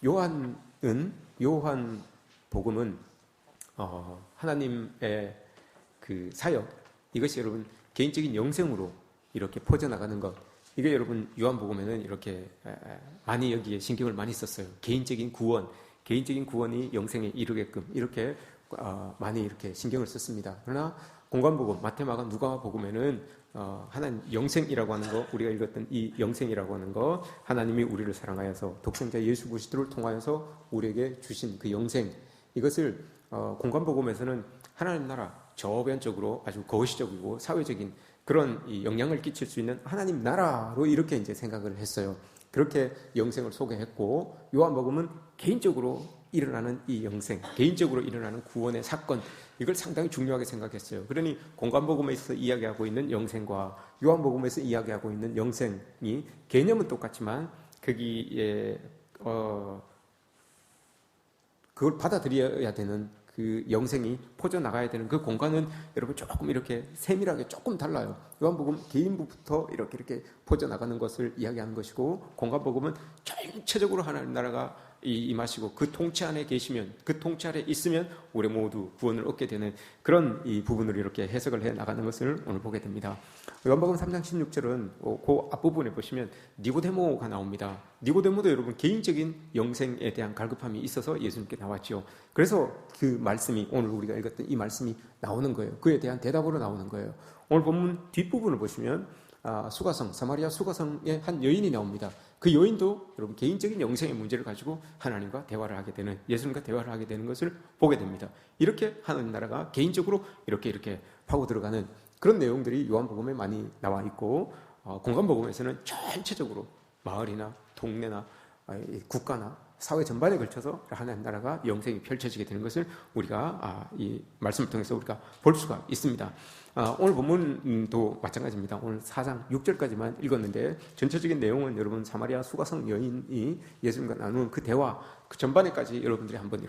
요한 복음은 하나님의 그 사역, 이것이 여러분 개인적인 영생으로 이렇게 퍼져나가는 것, 이게 여러분 요한복음에는 이렇게 많이 여기에 신경을 많이 썼어요. 개인적인 구원이 영생에 이르게끔 이렇게 많이 이렇게 신경을 썼습니다. 그러나 공관복음, 마태, 마가, 누가 복음에는 하나님 영생이라고 하는 거, 우리가 읽었던 이 영생이라고 하는 거, 하나님이 우리를 사랑하여서 독생자 예수 그리스도를 통하여서 우리에게 주신 그 영생, 이것을 공관복음에서는 하나님 나라 저변적으로 아주 거시적이고 사회적인 그런 이 영향을 끼칠 수 있는 하나님 나라로 이렇게 이제 생각을 했어요. 그렇게 영생을 소개했고, 요한복음은 개인적으로 일어나는 이 영생, 개인적으로 일어나는 구원의 사건, 이걸 상당히 중요하게 생각했어요. 그러니 공관복음에서 이야기하고 있는 영생과 요한복음에서 이야기하고 있는 영생이 개념은 똑같지만 거기에 그걸 받아들여야 되는 그 영생이 퍼져나가야 되는 그 공간은 여러분 조금 이렇게 세밀하게 조금 달라요. 요한복음 개인부부터 이렇게 퍼져나가는 것을 이야기하는 것이고, 공관복음은 전체적으로 하나님 나라가 임하시고 그 통치 안에 계시면, 그 통치 아래 있으면 우리 모두 구원을 얻게 되는 그런 이 부분을 이렇게 해석을 해 나가는 것을 오늘 보게 됩니다. 요한복음 3장 16절은 그 앞부분에 보시면 니고데모가 나옵니다. 니고데모도 여러분 개인적인 영생에 대한 갈급함이 있어서 예수님께 나왔죠. 그래서 그 말씀이, 오늘 우리가 읽었던 이 말씀이 나오는 거예요. 그에 대한 대답으로 나오는 거예요. 오늘 본문 뒷부분을 보시면 사마리아 수가성의 한 여인이 나옵니다. 그 여인도 여러분 개인적인 영생의 문제를 가지고 하나님과 대화를 하게 되는, 예수님과 대화를 하게 되는 것을 보게 됩니다. 이렇게 하나님 나라가 개인적으로 이렇게 파고 들어가는 그런 내용들이 요한복음에 많이 나와 있고, 공관복음에서는 전체적으로 마을이나 동네나 국가나 사회 전반에 걸쳐서 하나님 나라가 영생이 펼쳐지게 되는 것을 우리가 이 말씀을 통해서 우리가 볼 수가 있습니다. 오늘 본문도 마찬가지입니다. 오늘 4장 6절까지만 읽었는데 전체적인 내용은 여러분 사마리아 수가성 여인이 예수님과 나누는 그 대화 그 전반에까지 여러분들이 한번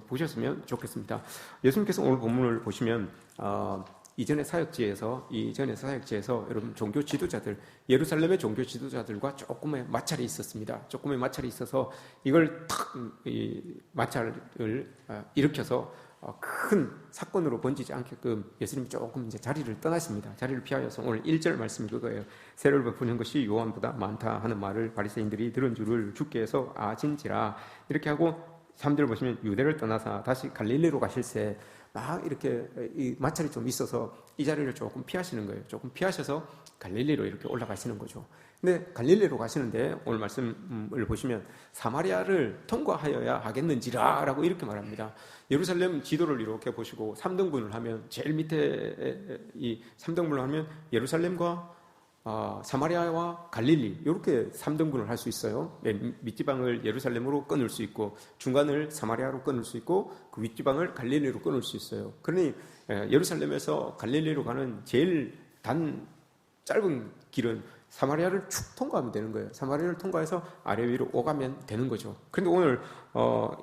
보셨으면 좋겠습니다. 예수님께서 오늘 본문을 보시면 이전의 사역지에서 여러분 종교 지도자들, 예루살렘의 종교 지도자들과 조금의 마찰이 있었습니다. 조금의 마찰이 있어서 이걸 이 마찰을 일으켜서 큰 사건으로 번지지 않게끔 예수님이 조금 이제 자리를 떠나십니다. 자리를 피하여서 오늘 1절 말씀이 그거예요. 새를 베푸는 것이 요한보다 많다 하는 말을 바리새인들이 들은 줄을 주께 해서 진지라 이렇게 하고 3절 보시면 유대를 떠나서 다시 갈릴리로 가실새 막 이렇게 이 마찰이 좀 있어서 이 자리를 조금 피하시는 거예요. 조금 피하셔서 갈릴리로 이렇게 올라가시는 거죠. 근데 갈릴리로 가시는데 오늘 말씀을 보시면 사마리아를 통과하여야 하겠는지라 라고 이렇게 말합니다. 예루살렘 지도를 이렇게 보시고 3등분을 하면 제일 밑에 이 3등분을 하면 예루살렘과 사마리아와 갈릴리 이렇게 3등분을 할 수 있어요. 밑지방을 예루살렘으로 끊을 수 있고 중간을 사마리아로 끊을 수 있고 그 윗지방을 갈릴리로 끊을 수 있어요. 그러니 예루살렘에서 갈릴리로 가는 제일 짧은 길은 사마리아를 축 통과하면 되는 거예요. 사마리아를 통과해서 아래 위로 오가면 되는 거죠. 그런데 오늘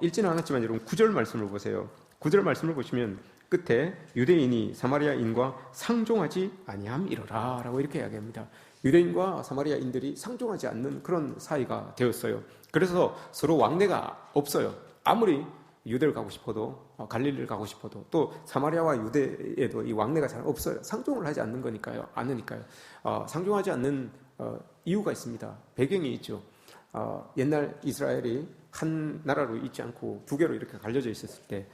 읽지는 않았지만 여러분 9절 말씀을 보세요. 9절 말씀을 보시면 끝에 유대인이 사마리아인과 상종하지 아니함이러라 라고 이렇게 이야기합니다. 유대인과 사마리아인들이 상종하지 않는 그런 사이가 되었어요. 그래서 서로 왕래가 없어요. 아무리 유대를 가고 싶어도 갈릴리를 가고 싶어도 또 사마리아와 유대에도 이 왕래가 잘 없어요. 상종을 하지 않는 거니까요. 않으니까요. 상종하지 않는 이유가 있습니다. 배경이 있죠. 옛날 이스라엘이 한 나라로 있지 않고 두 개로 이렇게 갈려져 있었을 때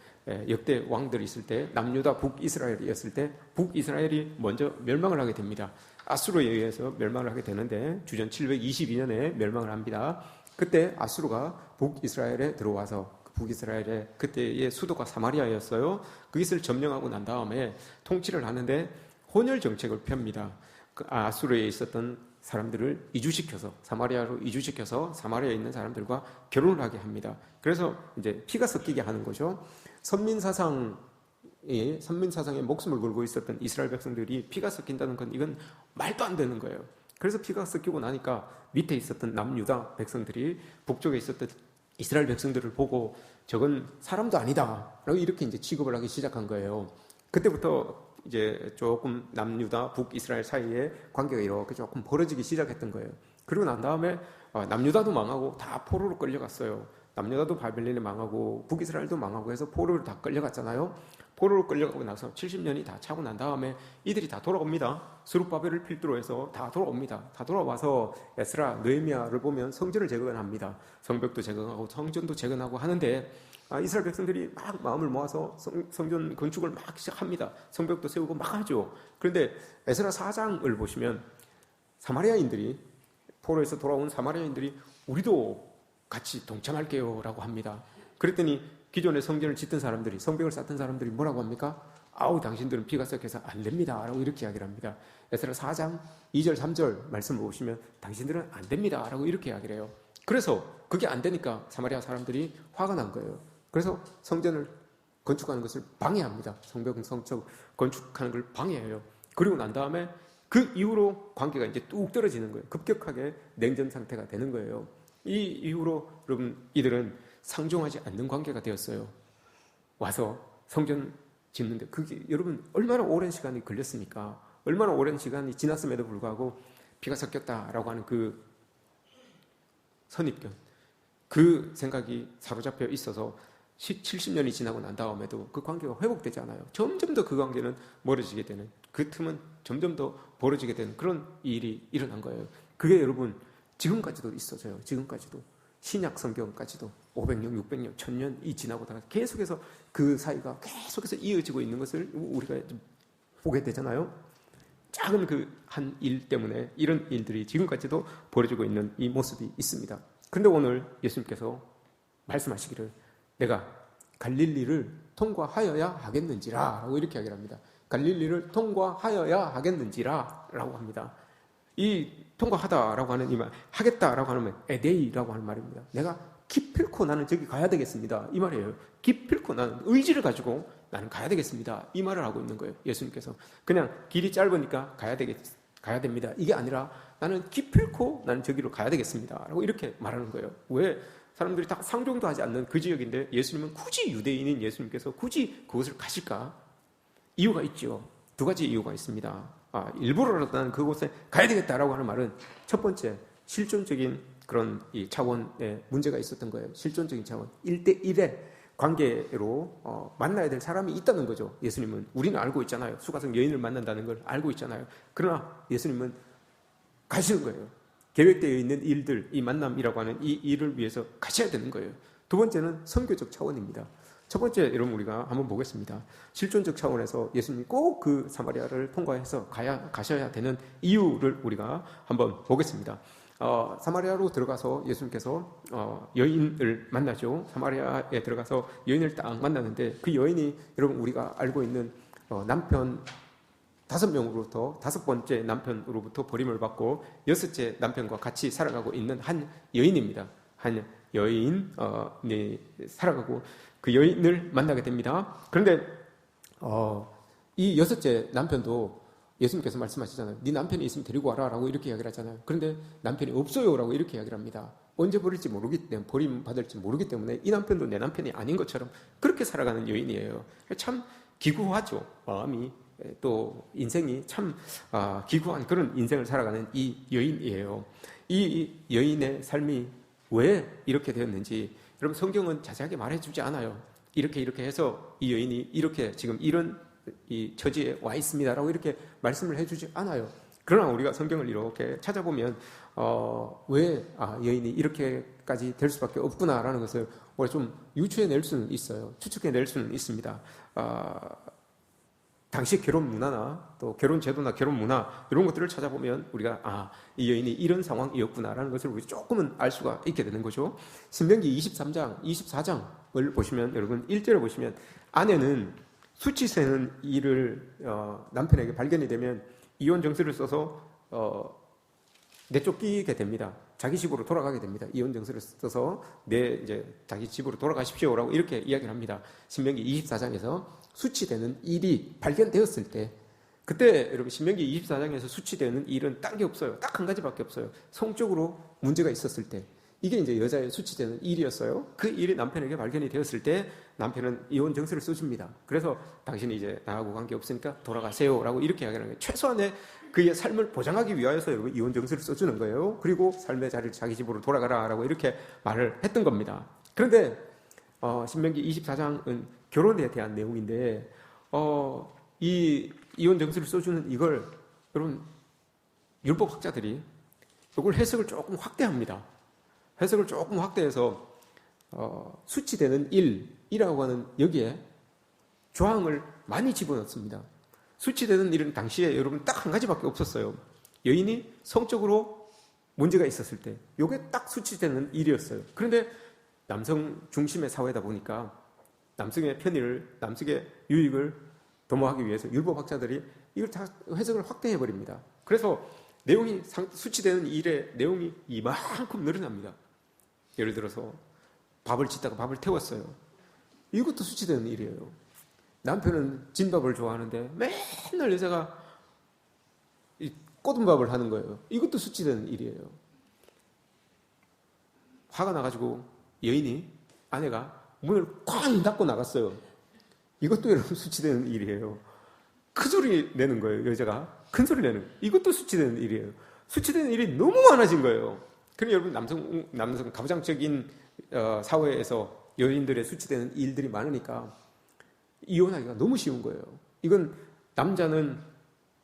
역대 왕들이 있을 때 남유다 북이스라엘이었을 때 북이스라엘이 먼저 멸망을 하게 됩니다. 아수르에 의해서 멸망을 하게 되는데 주전 722년에 멸망을 합니다. 그때 아수르가 북이스라엘에 들어와서 북이스라엘의 그때의 수도가 사마리아였어요. 그것을 점령하고 난 다음에 통치를 하는데 혼혈 정책을 펴니다. 아수르에 있었던 사람들을 이주시켜서 사마리아로 이주시켜서 사마리아에 있는 사람들과 결혼을 하게 합니다. 그래서 이제 피가 섞이게 하는 거죠. 선민사상에 목숨을 걸고 있었던 이스라엘 백성들이 피가 섞인다는 건 이건 말도 안 되는 거예요. 그래서 피가 섞이고 나니까 밑에 있었던 남유다 백성들이 북쪽에 있었던 이스라엘 백성들을 보고 저건 사람도 아니다 라고 이렇게 이제 취급을 하기 시작한 거예요. 그때부터 이제 조금 남유다 북이스라엘 사이에 관계가 이렇게 조금 벌어지기 시작했던 거예요. 그리고 난 다음에 남유다도 망하고 다 포로로 끌려갔어요. 남유다도 바벨론이 망하고 북이스라엘도 망하고 해서 포로로 다 끌려갔잖아요. 포로로 끌려가고 나서 70년이 다 차고 난 다음에 이들이 다 돌아옵니다. 스룹바벨을 필두로 해서 다 돌아옵니다. 다 돌아와서 에스라, 느헤미야를 보면 성전을 재건합니다. 성벽도 재건하고 성전도 재건하고 하는데 이스라엘 백성들이 막 마음을 모아서 성전 건축을 막 시작합니다. 성벽도 세우고 막 하죠. 그런데 에스라 4장을 보시면 사마리아인들이, 포로에서 돌아온 사마리아인들이 우리도 같이 동참할게요 라고 합니다. 그랬더니 기존에 성전을 짓던 사람들이, 성벽을 쌓던 사람들이 뭐라고 합니까? 당신들은 피가 섞여서 안 됩니다 라고 이렇게 이야기를 합니다. 에스라 4장 2절 3절 말씀을 보시면 당신들은 안 됩니다 라고 이렇게 이야기를 해요. 그래서 그게 안 되니까 사마리아 사람들이 화가 난 거예요. 그래서 성전을 건축하는 것을 방해합니다. 성벽 성적 건축하는 걸 방해해요. 그리고 난 다음에 그 이후로 관계가 이제 뚝 떨어지는 거예요. 급격하게 냉전 상태가 되는 거예요. 이 이후로 여러분 이들은 상종하지 않는 관계가 되었어요. 와서 성전 짓는데 그게 여러분 얼마나 오랜 시간이 걸렸습니까? 얼마나 오랜 시간이 지났음에도 불구하고 피가 섞였다라고 하는 그 선입견, 그 생각이 사로잡혀 있어서 70년이 지나고 난 다음에도 그 관계가 회복되지 않아요. 점점 더 그 관계는 멀어지게 되는, 그 틈은 점점 더 벌어지게 되는 그런 일이 일어난 거예요. 그게 여러분 지금까지도 있어져요. 지금까지도. 신약 성경까지도 500년, 600년, 1000년이 지나고 계속해서 그 사이가 계속해서 이어지고 있는 것을 우리가 보게 되잖아요. 작은 그 한 일 때문에 이런 일들이 지금까지도 벌어지고 있는 이 모습이 있습니다. 그런데 오늘 예수님께서 말씀하시기를 내가 갈릴리를 통과하여야 하겠는지라 라고 이렇게 이야기를 합니다. 갈릴리를 통과하여야 하겠는지라 라고 합니다. 이 통과하다라고 하는 이 말, 하겠다라고 하는 말, 에데이라고 하는 말입니다. 내가 기필코 나는 저기 가야 되겠습니다. 이 말이에요. 기필코 나는 의지를 가지고 나는 가야 되겠습니다. 이 말을 하고 있는 거예요. 예수님께서. 그냥 길이 짧으니까 가야 됩니다. 이게 아니라 나는 기필코 나는 저기로 가야 되겠습니다. 라고 이렇게 말하는 거예요. 왜? 사람들이 다 상종도 하지 않는 그 지역인데 예수님은 굳이 유대인인 예수님께서 굳이 그곳을 가실까? 이유가 있죠. 두 가지 이유가 있습니다. 일부러라도 나는 그곳에 가야 되겠다라고 하는 말은 첫 번째, 실존적인 그런 이 차원에 문제가 있었던 거예요. 실존적인 차원. 1대1의 관계로 만나야 될 사람이 있다는 거죠. 예수님은. 우리는 알고 있잖아요. 수가성 여인을 만난다는 걸 알고 있잖아요. 그러나 예수님은 가시는 거예요. 계획되어 있는 일들, 이 만남이라고 하는 이 일을 위해서 가셔야 되는 거예요. 두 번째는 선교적 차원입니다. 첫 번째, 여러분 우리가 한번 보겠습니다. 실존적 차원에서 예수님이 꼭 그 사마리아를 통과해서 가셔야 되는 이유를 우리가 한번 보겠습니다. 사마리아로 들어가서 예수님께서 여인을 만나죠. 사마리아에 들어가서 여인을 딱 만나는데 그 여인이 여러분 우리가 알고 있는 남편 5명으로부터 5번째 남편으로부터 버림을 받고 6째 남편과 같이 살아가고 있는 한 여인입니다. 한 여인이 살아가고 그 여인을 만나게 됩니다. 그런데 이 6째 남편도 예수님께서 말씀하시잖아요. 네 남편이 있으면 데리고 와라 라고 이렇게 이야기를 하잖아요. 그런데 남편이 없어요 라고 이렇게 이야기를 합니다. 언제 버릴지 모르기 때문에, 버림받을지 모르기 때문에 이 남편도 내 남편이 아닌 것처럼 그렇게 살아가는 여인이에요. 참 기구하죠. 마음이, 또 인생이 참 기구한 그런 인생을 살아가는 이 여인이에요. 이 여인의 삶이 왜 이렇게 되었는지 여러분 성경은 자세하게 말해주지 않아요. 이렇게 해서 이 여인이 이렇게 지금 이런 이 처지에 와 있습니다라고 이렇게 말씀을 해주지 않아요. 그러나 우리가 성경을 이렇게 찾아보면 왜 여인이 이렇게까지 될 수밖에 없구나라는 것을 우리가 좀 유추해낼 수는 있어요. 추측해낼 수는 있습니다. 당시 결혼 문화나 또 결혼 제도나 결혼 문화 이런 것들을 찾아보면 우리가 이 여인이 이런 상황이었구나라는 것을 우리 조금은 알 수가 있게 되는 거죠. 신명기 23장, 24장을 보시면 여러분 1절을 보시면 아내는 수치 세는 일을 남편에게 발견이 되면 이혼 정서를 써서 내쫓기게 됩니다. 자기 집으로 돌아가게 됩니다. 이혼 정서를 써서 자기 집으로 돌아가십시오라고 이렇게 이야기를 합니다. 신명기 24장에서 수치되는 일이 발견되었을 때, 그때 여러분 신명기 24장에서 수치되는 일은 딴 게 없어요. 딱 한 가지밖에 없어요. 성적으로 문제가 있었을 때, 이게 이제 여자의 수치되는 일이었어요. 그 일이 남편에게 발견이 되었을 때 남편은 이혼 정서를 써줍니다. 그래서 당신이 이제 나하고 관계 없으니까 돌아가세요라고 이렇게 이야기하는 거예요. 최소한의 그의 삶을 보장하기 위하여서 여러분 이혼 정서를 써주는 거예요. 그리고 삶의 자리를 자기 집으로 돌아가라라고 이렇게 말을 했던 겁니다. 그런데 신명기 24장은 결혼에 대한 내용인데 이 이혼 정수를 써주는 이걸 여러분 율법학자들이 이걸 해석을 조금 확대합니다. 해석을 조금 확대해서 수치되는 일이라고 하는 여기에 조항을 많이 집어넣습니다. 수치되는 일은 당시에 여러분 딱 한 가지밖에 없었어요. 여인이 성적으로 문제가 있었을 때 이게 딱 수치되는 일이었어요. 그런데 남성 중심의 사회다 보니까 남성의 편의를, 남성의 유익을 도모하기 위해서 율법학자들이 이걸 다 해석을 확대해버립니다. 그래서 내용이 수치되는 일의 내용이 이만큼 늘어납니다. 예를 들어서 밥을 짓다가 밥을 태웠어요. 이것도 수치되는 일이에요. 남편은 진밥을 좋아하는데 맨날 여자가 꼬둔밥을 하는 거예요. 이것도 수치되는 일이에요. 화가 나가지고 여인이, 아내가 문을 쾅 닫고 나갔어요. 이것도 여러분 수치되는 일이에요. 큰 소리 내는 거예요. 여자가 큰 소리 내는, 이것도 수치되는 일이에요. 수치되는 일이 너무 많아진 거예요. 그럼 여러분 남성 가부장적인 사회에서 여인들의 수치되는 일들이 많으니까 이혼하기가 너무 쉬운 거예요. 이건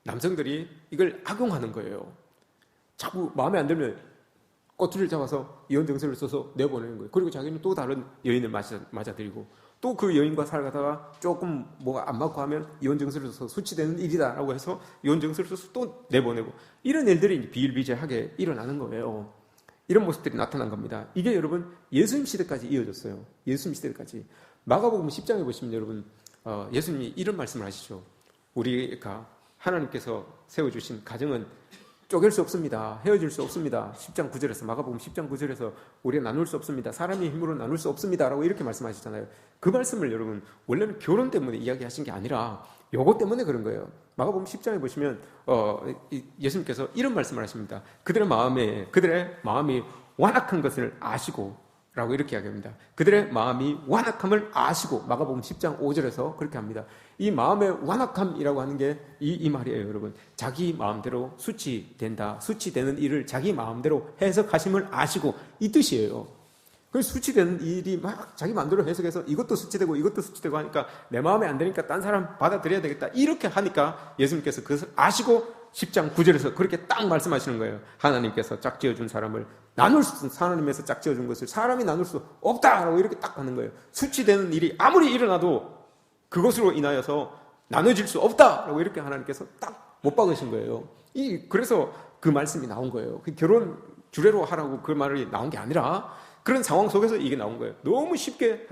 남성들이 이걸 악용하는 거예요. 자꾸 마음에 안 들면 꼬투리를 잡아서 이혼 정서를 써서 내보내는 거예요. 그리고 자기는 또 다른 여인을 맞아들이고 또 그 여인과 살다가 조금 뭐가 안 맞고 하면 이혼 정서를 써서 수치되는 일이다라고 해서 이혼 정서를 써서 또 내보내고, 이런 일들이 비일비재하게 일어나는 거예요. 이런 모습들이 나타난 겁니다. 이게 여러분 예수님 시대까지 이어졌어요. 예수님 시대까지. 마가복음 10장에 보시면 여러분 예수님이 이런 말씀을 하시죠. 우리가 하나님께서 세워주신 가정은 쪼갤 수 없습니다. 헤어질 수 없습니다. 10장 9절에서, 마가복음 10장 9절에서 우리가 나눌 수 없습니다. 사람의 힘으로 나눌 수 없습니다. 라고 이렇게 말씀하시잖아요. 그 말씀을 여러분 원래는 결혼 때문에 이야기하신 게 아니라 요거 때문에 그런 거예요. 마가복음 10장에 보시면 예수님께서 이런 말씀을 하십니다. 그들의 마음이 완악한 것을 아시고 라고 이렇게 이야기합니다. 그들의 마음이 완악함을 아시고, 마가복음 10장 5절에서 그렇게 합니다. 이 마음의 완악함이라고 하는 게 이 말이에요, 여러분. 자기 마음대로 수치되는 일을 자기 마음대로 해석하심을 아시고, 이 뜻이에요. 그래서 수치되는 일이 막 자기 마음대로 해석해서 이것도 수치되고 하니까 내 마음에 안 되니까 딴 사람 받아들여야 되겠다, 이렇게 하니까 예수님께서 그것을 아시고 10장 9절에서 그렇게 딱 말씀하시는 거예요. 하나님께서 짝지어준 사람을 하나님에서 짝지어준 것을 사람이 나눌 수 없다라고 이렇게 딱 하는 거예요. 수치되는 일이 아무리 일어나도 그것으로 인하여서 나눠질 수 없다라고 이렇게 하나님께서 딱 못 박으신 거예요. 그래서 그 말씀이 나온 거예요. 그 결혼 주례로 하라고 그 말이 나온 게 아니라 그런 상황 속에서 이게 나온 거예요. 너무 쉽게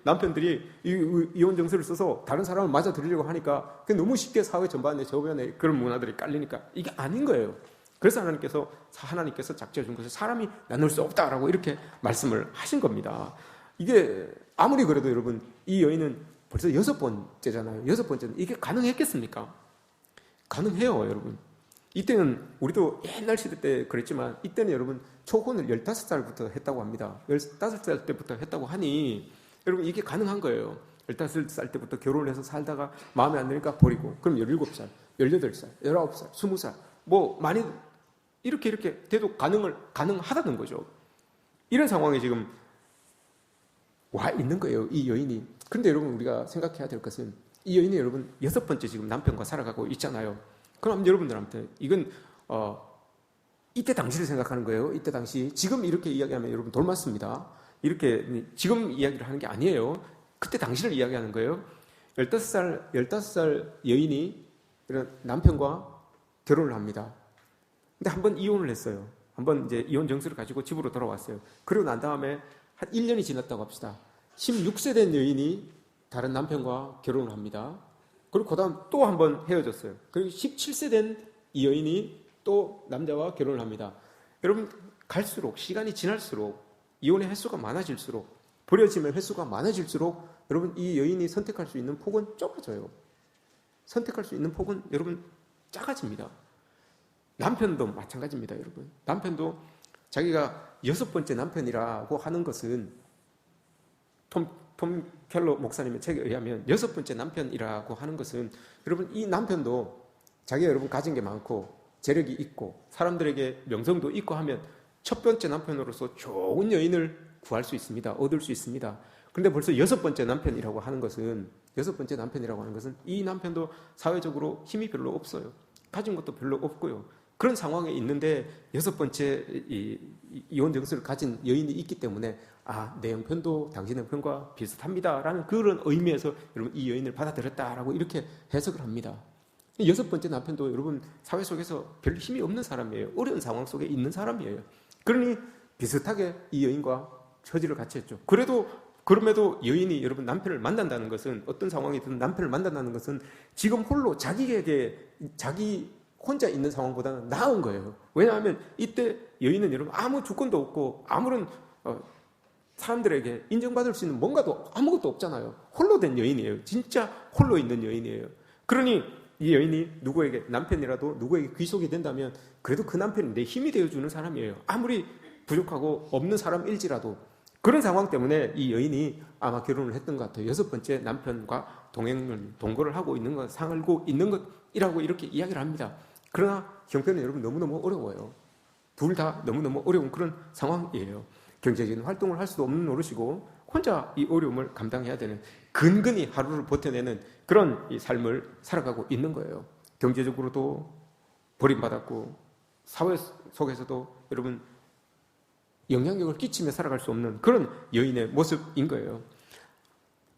남편들이 이혼 정서를 써서 다른 사람을 맞아 들이려고 하니까 너무 쉽게 사회 전반에 저변에 그런 문화들이 깔리니까 이게 아닌 거예요. 그래서 하나님께서 작정해 준 것을 사람이 나눌 수 없다라고 이렇게 말씀을 하신 겁니다. 이게 아무리 그래도 여러분, 이 여인은 벌써 6번째잖아요. 6번째는 이게 가능했겠습니까? 가능해요, 여러분. 이때는 우리도 옛날 시대 때 그랬지만 이때는 여러분 초혼을 15살부터 했다고 합니다. 15살 때부터 했다고 하니 여러분 이게 가능한 거예요. 15살 때부터 결혼을 해서 살다가 마음에 안 드니까 버리고, 그럼 17살, 18살, 19살, 20살 뭐 많이 이렇게 돼도 가능하다는 거죠. 이런 상황에 지금 와 있는 거예요, 이 여인이. 그런데 여러분 우리가 생각해야 될 것은 이 여인이 여러분 6번째 지금 남편과 살아가고 있잖아요. 그럼 여러분들한테 이건 이때 당시를 생각하는 거예요. 이때 당시. 지금 이렇게 이야기하면 여러분 돌맞습니다. 이렇게 지금 이야기를 하는 게 아니에요. 그때 당시를 이야기하는 거예요. 15살 여인이 이런 남편과 결혼을 합니다. 근데 한 번 이혼을 했어요. 한번 이제 이혼 정서를 가지고 집으로 돌아왔어요. 그리고 난 다음에 한 1년이 지났다고 합시다. 16세 된 여인이 다른 남편과 결혼을 합니다. 그리고 그 다음 또 한 번 헤어졌어요. 그리고 17세 된 이 여인이 또 남자와 결혼을 합니다. 여러분, 갈수록, 시간이 지날수록, 이혼의 횟수가 많아질수록, 버려짐의 횟수가 많아질수록, 여러분, 이 여인이 선택할 수 있는 폭은 좁아져요. 선택할 수 있는 폭은 여러분, 작아집니다. 남편도 마찬가지입니다, 여러분. 남편도 자기가 6번째 남편이라고 하는 것은 톰 켈러 목사님의 책에 의하면 6번째 남편이라고 하는 것은 여러분 이 남편도 자기가 여러분 가진 게 많고 재력이 있고 사람들에게 명성도 있고 하면 첫 번째 남편으로서 좋은 여인을 구할 수 있습니다. 얻을 수 있습니다. 그런데 벌써 여섯 번째 남편이라고 하는 것은 이 남편도 사회적으로 힘이 별로 없어요. 가진 것도 별로 없고요. 그런 상황에 있는데 여섯 번째 이혼 정서를 가진 여인이 있기 때문에 내 형편도 당신 형편과 비슷합니다라는 그런 의미에서 여러분 이 여인을 받아들였다라고 이렇게 해석을 합니다. 여섯 번째 남편도 여러분 사회 속에서 별 힘이 없는 사람이에요. 어려운 상황 속에 있는 사람이에요. 그러니 비슷하게 이 여인과 처지를 같이 했죠. 그럼에도 여인이 여러분 남편을 만난다는 것은 어떤 상황이든 남편을 만난다는 것은 지금 홀로 자기 혼자 있는 상황보다는 나은 거예요. 왜냐하면 이때 여인은 여러분 아무 주권도 없고 아무런 사람들에게 인정받을 수 있는 뭔가도 아무것도 없잖아요. 홀로 된 여인이에요. 진짜 홀로 있는 여인이에요. 그러니 이 여인이 남편이라도 누구에게 귀속이 된다면 그래도 그 남편이 내 힘이 되어주는 사람이에요. 아무리 부족하고 없는 사람일지라도. 그런 상황 때문에 이 여인이 아마 결혼을 했던 것 같아요. 여섯 번째 남편과 동거를 하고 있는 것, 살고 있는 것이라고 이렇게 이야기를 합니다. 그러나 형편은 여러분 너무너무 어려워요. 둘 다 너무너무 어려운 그런 상황이에요. 경제적인 활동을 할 수도 없는 노릇이고 혼자 이 어려움을 감당해야 되는, 근근히 하루를 버텨내는 그런 이 삶을 살아가고 있는 거예요. 경제적으로도 버림받았고 사회 속에서도 여러분 영향력을 끼치며 살아갈 수 없는 그런 여인의 모습인 거예요.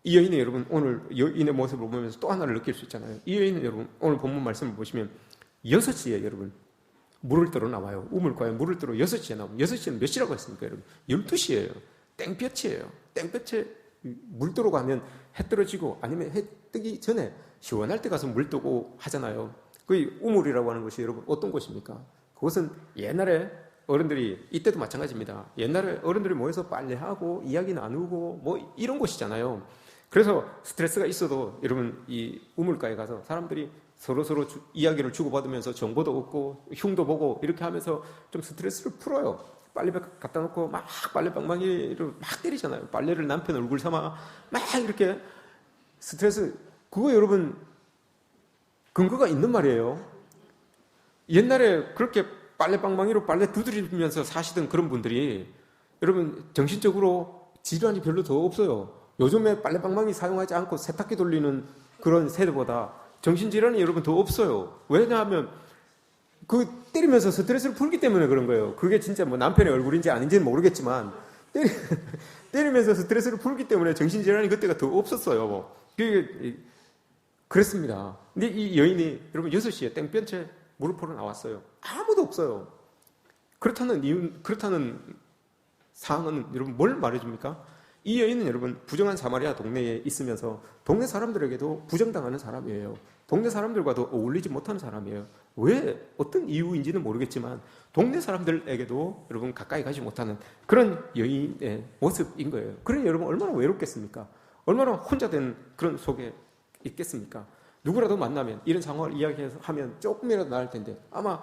이 여인의 여러분 오늘 여인의 모습을 보면서 또 하나를 느낄 수 있잖아요. 이 여인은 여러분 오늘 본문 말씀을 보시면 6시에 여러분 물을 뜨러 나와요. 우물가에 물을 뜨러 6시에 나오면 6시는 몇 시라고 했습니까 여러분? 12시예요. 땡볕이에요. 땡볕에 물 뜨러 가면 해 떨어지고 아니면 해 뜨기 전에 시원할 때 가서 물 뜨고 하잖아요. 그 우물이라고 하는 것이 여러분 어떤 곳입니까? 그것은 옛날에 어른들이, 이때도 마찬가지입니다. 옛날에 어른들이 모여서 빨래하고 이야기 나누고 뭐 이런 곳이잖아요. 그래서 스트레스가 있어도 여러분 이 우물가에 가서 사람들이 서로 이야기를 주고받으면서 정보도 얻고 흉도 보고 이렇게 하면서 좀 스트레스를 풀어요. 빨래백 갖다 놓고 막 빨래방망이를 막 때리잖아요. 빨래를 남편 얼굴 삼아 막 이렇게 스트레스, 그거 여러분 근거가 있는 말이에요. 옛날에 그렇게 빨래방망이로 빨래 두드리면서 사시던 그런 분들이 여러분 정신적으로 질환이 별로 더 없어요. 요즘에 빨래방망이 사용하지 않고 세탁기 돌리는 그런 세대보다 정신질환이 여러분 더 없어요. 왜냐하면 그 때리면서 스트레스를 풀기 때문에 그런 거예요. 그게 진짜 뭐 남편의 얼굴인지 아닌지는 모르겠지만 때리면서 스트레스를 풀기 때문에 정신질환이 그때가 더 없었어요. 그랬습니다. 근데 이 여인이 여러분 6시에 땡볕에 물을 퍼러 나왔어요. 아무도 없어요. 그렇다는 상황은 여러분 뭘 말해줍니까? 이 여인은 여러분 부정한 사마리아 동네에 있으면서 동네 사람들에게도 부정당하는 사람이에요. 동네 사람들과도 어울리지 못하는 사람이에요. 왜? 어떤 이유인지는 모르겠지만 동네 사람들에게도 여러분 가까이 가지 못하는 그런 여인의 모습인 거예요. 그러니 여러분 얼마나 외롭겠습니까? 얼마나 혼자 된 그런 속에 있겠습니까? 누구라도 만나면 이런 상황을 이야기하면 조금이라도 나을 텐데 아마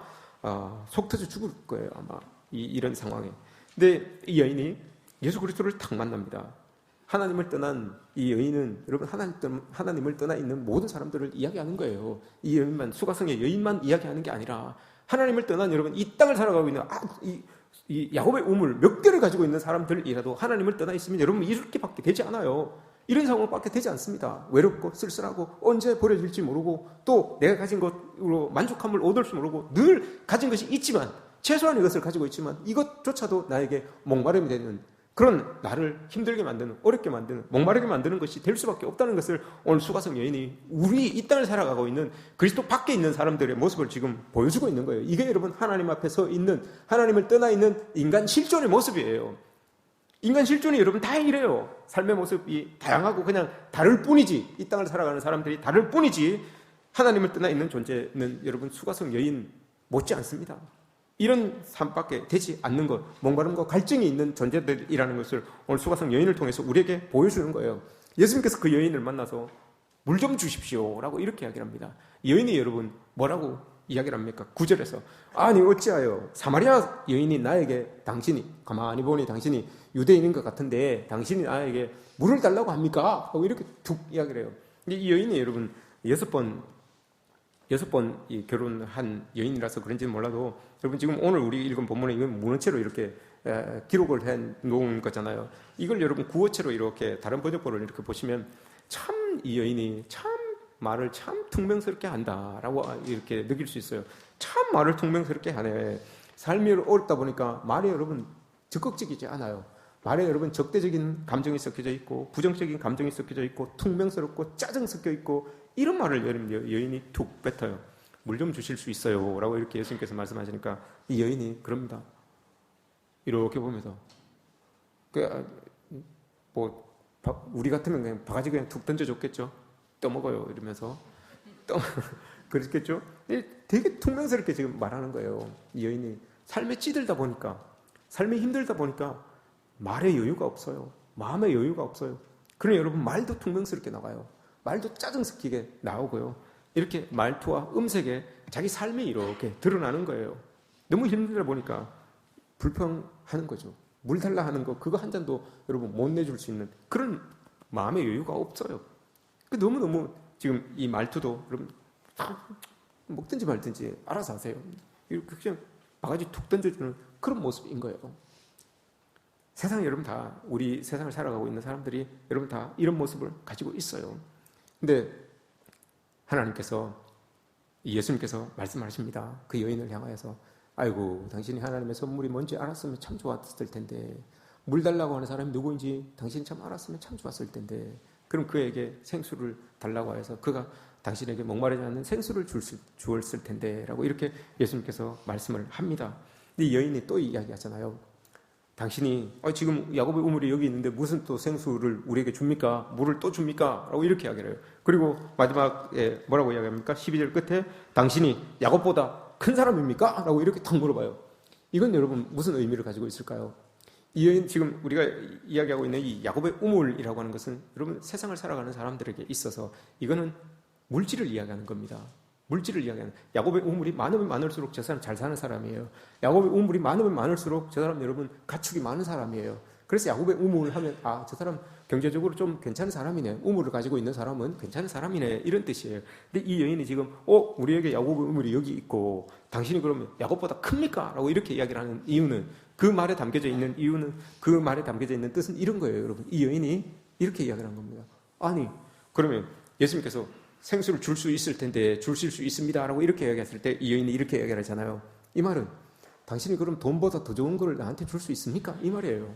속 터져 죽을 거예요. 아마 이런 상황에. 근데 이 여인이 예수 그리스도를 탁 만납니다. 하나님을 떠난 이 여인은 여러분 하나님을 떠나 있는 모든 사람들을 이야기하는 거예요. 이 여인만, 수가성의 여인만 이야기하는 게 아니라 하나님을 떠난 여러분 이 땅을 살아가고 있는 이 야곱의 우물 몇 개를 가지고 있는 사람들이라도 하나님을 떠나 있으면 여러분 이렇게밖에 되지 않아요. 이런 상황밖에 되지 않습니다. 외롭고 쓸쓸하고 언제 버려질지 모르고 또 내가 가진 것으로 만족함을 얻을 수 모르고 늘 가진 것이 있지만 최소한 이것을 가지고 있지만 이것조차도 나에게 목마름이 되는 그런 나를 힘들게 만드는, 어렵게 만드는, 목마르게 만드는 것이 될 수밖에 없다는 것을 오늘 수가성 여인이 우리 이 땅을 살아가고 있는 그리스도 밖에 있는 사람들의 모습을 지금 보여주고 있는 거예요. 이게 여러분 하나님 앞에 서 있는, 하나님을 떠나 있는 인간 실존의 모습이에요. 인간 실존이 여러분 다 이래요. 삶의 모습이 다양하고 그냥 다를 뿐이지, 이 땅을 살아가는 사람들이 다를 뿐이지 하나님을 떠나 있는 존재는 여러분 수가성 여인 못지 않습니다. 이런 삶밖에 되지 않는 것, 목마름과 갈증이 있는 존재들이라는 것을 오늘 수가성 여인을 통해서 우리에게 보여주는 거예요. 예수님께서 그 여인을 만나서 물 좀 주십시오 라고 이렇게 이야기를 합니다. 여인이 여러분 뭐라고 이야기를 합니까? 9절에서 아니 어찌하여 사마리아 여인이 나에게 당신이, 가만히 보니 당신이 유대인인 것 같은데 당신이 나에게 물을 달라고 합니까? 하고 이렇게 툭 이야기를 해요. 이 여인이 여러분 6번 결혼한 여인이라서 그런지는 몰라도 여러분 지금 오늘 우리 읽은 본문에 이건 문어체로 이렇게 기록을 해 놓은 거잖아요. 이걸 여러분 구어체로 이렇게 다른 번역본을 이렇게 보시면 참 이 여인이 참 말을 참 퉁명스럽게 한다라고 이렇게 느낄 수 있어요. 참 말을 퉁명스럽게 하네. 삶이 어렵다 보니까 말이 여러분 적극적이지 않아요. 말에 여러분 적대적인 감정이 섞여져 있고 부정적인 감정이 섞여져 있고 퉁명스럽고 짜증 섞여 있고 이런 말을 여인이 툭 뱉어요. 물 좀 주실 수 있어요 라고 이렇게 예수님께서 말씀하시니까 이 여인이 그럽니다. 이렇게 보면서 우리 같으면 그냥 바가지 그냥 툭 던져줬겠죠. 떠먹어요 이러면서 그랬겠죠. 되게 퉁명스럽게 지금 말하는 거예요. 이 여인이 삶에 찌들다 보니까, 삶에 힘들다 보니까 말에 여유가 없어요. 마음에 여유가 없어요. 그러니 여러분 말도 퉁명스럽게 나가요. 말도 짜증 섞이게 나오고요. 이렇게 말투와 음색에 자기 삶이 이렇게 드러나는 거예요. 너무 힘들다 보니까 불평하는 거죠. 물 달라 하는 거 그거 한 잔도 여러분 못 내줄 수 있는 그런 마음의 여유가 없어요. 너무너무 지금 이 말투도 여러분 먹든지 말든지 알아서 하세요. 이렇게 그냥 바가지 툭 던져주는 그런 모습인 거예요. 세상 여러분 다 우리 세상을 살아가고 있는 사람들이 여러분 다 이런 모습을 가지고 있어요. 근데 하나님께서 예수님께서 말씀하십니다. 그 여인을 향하여서 아이고 당신이 하나님의 선물이 뭔지 알았으면 참 좋았을 텐데 물 달라고 하는 사람이 누구인지 당신이 참 알았으면 참 좋았을 텐데 그럼 그에게 생수를 달라고 해서 그가 당신에게 목마르지 않는 생수를 주었을 텐데 라고 이렇게 예수님께서 말씀을 합니다. 근데 이 여인이 또 이야기하잖아요. 당신이 지금 야곱의 우물이 여기 있는데 무슨 또 생수를 우리에게 줍니까? 물을 또 줍니까? 라고 이렇게 이야기를 해요. 그리고 마지막에 뭐라고 이야기합니까? 12절 끝에 당신이 야곱보다 큰 사람입니까? 라고 이렇게 탁 물어봐요. 이건 여러분 무슨 의미를 가지고 있을까요? 이 여인 지금 우리가 이야기하고 있는 이 야곱의 우물이라고 하는 것은 여러분 세상을 살아가는 사람들에게 있어서 이거는 물질을 이야기하는 겁니다. 물질을 이야기하는 야곱의 우물이 많으면 많을수록 저 사람 잘 사는 사람이에요. 야곱의 우물이 많으면 많을수록 저 사람 여러분 가축이 많은 사람이에요. 그래서 야곱의 우물을 하면 저 사람 경제적으로 좀 괜찮은 사람이네. 우물을 가지고 있는 사람은 괜찮은 사람이네. 이런 뜻이에요. 근데 이 여인이 지금 우리에게 야곱의 우물이 여기 있고 당신이 그러면 야곱보다 큽니까? 라고 이렇게 이야기를 하는 이유는 그 말에 담겨져 있는 이유는 그 말에 담겨져 있는 뜻은 이런 거예요. 여러분 이 여인이 이렇게 이야기를 한 겁니다. 아니 그러면 예수님께서 생수를 줄 수 있을 텐데 주실 수 있습니다 라고 이렇게 이야기했을 때 이 여인이 이렇게 이야기를 하잖아요. 이 말은 당신이 그럼 돈보다 더 좋은 걸 나한테 줄 수 있습니까? 이 말이에요.